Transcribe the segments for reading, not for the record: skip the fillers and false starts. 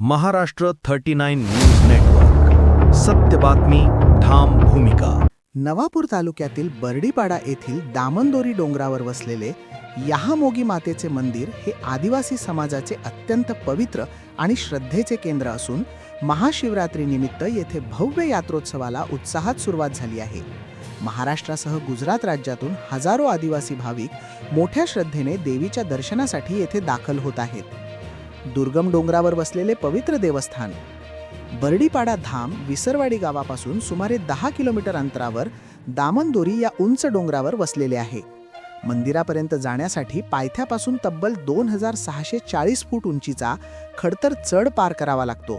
Maharashtra 39 news network. सत्य बातमी, ठाम भूमिका. नवापूर तालुक्यातील बर्डीपाडा येथील दामनदोरी डोंगरावर वसलेले यहामोगी मातेचे मंदिर हे आदिवासी समाजाचे अत्यंत पवित्र आणि श्रद्धेचे केंद्र असून महाशिवरात्रीनिमित्त येथे भव्य यात्रोत्सवाला उत्साहात सुरुवात झाली आहे. महाराष्ट्रासह गुजरात राज्यातून हजारो आदिवासी भाविक मोठ्या श्रद्धेने देवीच्या दर्शनासाठी येथे दाखल होत आहेत. दुर्गम डोंगरावर बसलेले पवित्र देवस्थान बर्डीपाडा धाम विसरवाडी गावापासून सुमारे 10 किलोमीटर अंतरावर दामनदोरी या उंच डोंगरावर वसलेले आहे. मंदिरापर्यंत जाण्यासाठी पायथ्यापासून तब्बल 2640 फूट उंचीचा खडतर चढ पार करावा लागतो.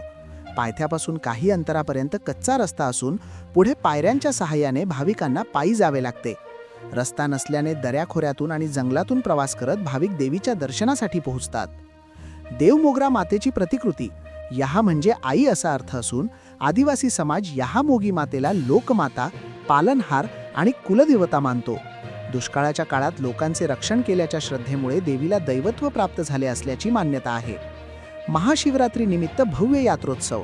पायथ्यापासून काही अंतरापर्यंत कच्चा रस्ता असून पुढे पायऱ्यांच्या सहाय्याने भाविकांना पायी जावे लागते. रस्ता नसल्याने दऱ्याखोऱ्यातून आणि जंगलातून प्रवास करत भाविक देवीच्या दर्शनासाठी पोहोचतात. देवमोगरा मातेची प्रतिकृती यहा म्हणजे आई असा अर्थ असून आदिवासी समाज यहामोगी मातेला लोकमाता, पालनहार आणि कुलदेवता मानतो. दुष्काळाच्या काळात लोकांचे रक्षण केल्याच्या श्रद्धेमुळे देवीला दैवत्व प्राप्त झाले असल्याची मान्यता आहे. महाशिवरात्रीनिमित्त भव्य यात्रोत्सव.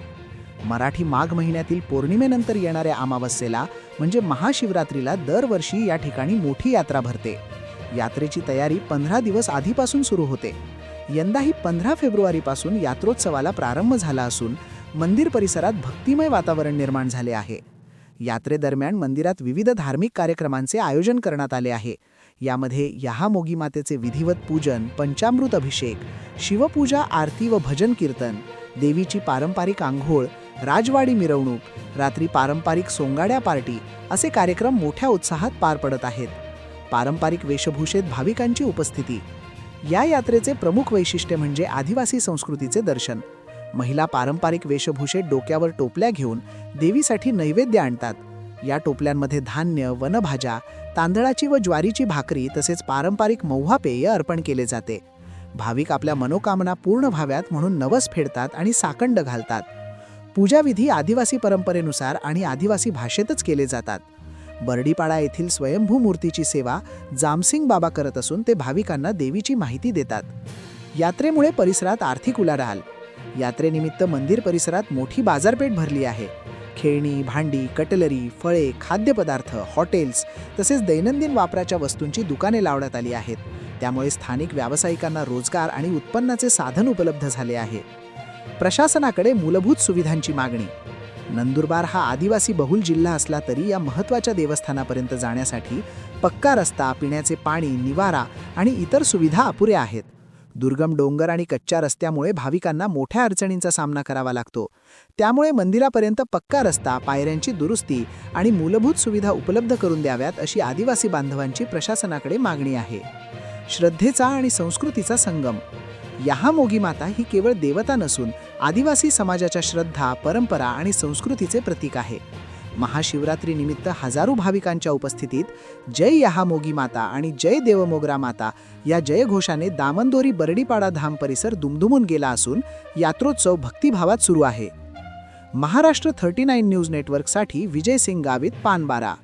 मराठी माघ महिन्यातील पौर्णिमेनंतर येणाऱ्या अमावस्येला म्हणजे महाशिवरात्रीला दरवर्षी या ठिकाणी मोठी यात्रा भरते. यात्रेची तयारी 15 दिवस आधीपासून सुरू होते. यंदाही 15 फेब्रुवारीपासून यात्रोत्सवाला प्रारंभ झाला असून मंदिर परिसरात भक्तिमय वातावरण निर्माण झाले आहे. यात्रेदरम्यान मंदिरात विविध धार्मिक कार्यक्रमांचे आयोजन करण्यात आले आहे. यामध्ये यहामोगी मातेचे विधिवत पूजन, पंचामृत अभिषेक, शिवपूजा, आरती व भजन कीर्तन, देवीची पारंपरिक आंघोळ, राजवाडी मिरवणूक, रात्री पारंपरिक सोंगाड्या पार्टी असे कार्यक्रम मोठ्या उत्साहात पार पडत आहेत. पारंपरिक वेशभूषेत भाविकांची उपस्थिती. या यात्रेचे प्रमुख वैशिष्ट्य म्हणजे आदिवासी संस्कृतीचे दर्शन. महिला पारंपरिक वेशभूषेत डोक्यावर टोपल्या घेऊन देवीसाठी नैवेद्य आणतात. या टोपल्यांमध्ये धान्य, वनभाज्या, तांदळाची व ज्वारीची भाकरी तसेच पारंपरिक महुआ पेय अर्पण केले जाते. भाविक आपल्या मनोकामना पूर्ण व्हाव्यात म्हणून नवस फेडतात आणि साकंड घालतात. पूजाविधी आदिवासी परंपरेनुसार आणि आदिवासी भाषेतच केले जातात. बर्डीपाडा येथील स्वयंभू मूर्तीची सेवा जामसिंग बाबा करत असून ते भाविकांना देवीची माहिती देतात. यात्रेमुळे परिसरात आर्थिक उलाढाल. यात्रेनिमित्त मंदिर परिसरात मोठी बाजारपेठ भरली आहे. खेळणी, भांडी, कटलरी, फळे, खाद्यपदार्थ, हॉटेल्स तसेच दैनंदिन वापराच्या वस्तूंची दुकाने लावण्यात आली आहेत. त्यामुळे स्थानिक व्यावसायिकांना रोजगार आणि उत्पन्नाचे साधन उपलब्ध झाले आहे. प्रशासनाकडे मूलभूत सुविधांची मागणी. नंदुरबार हा आदिवासी बहुल जिल्हा असला तरी या महत्त्वाच्या देवस्थानापर्यंत जाण्यासाठी पक्का रस्ता, पिण्याचे पाणी, निवारा आणि इतर सुविधा अपुऱ्या आहेत. दुर्गम डोंगर आणि कच्च्या रस्त्यामुळे भाविकांना मोठ्या अडचणींचा सामना करावा लागतो. त्यामुळे मंदिरापर्यंत पक्का रस्ता, पायऱ्यांची दुरुस्ती आणि मूलभूत सुविधा उपलब्ध करून द्याव्यात अशी आदिवासी बांधवांची प्रशासनाकडे मागणी आहे. श्रद्धेचा आणि संस्कृतीचा संगम. यहामोगी माता ही केवळ देवता नसून आदिवासी समाजाच्या श्रद्धा, परंपरा आणि संस्कृतीचे प्रतीक आहे. महाशिवरात्रीनिमित्त हजारो भाविकांच्या उपस्थितीत जय यहामोगी माता आणि जय देवमोगरा माता या जयघोषाने दामनदोरी बर्डीपाडा धाम परिसर दुमदुमून गेला असून यात्रोत्सव भक्तिभावात सुरू आहे. महाराष्ट्र 39 न्यूज नेटवर्कसाठी विजय सिंग गावित, पानबारा.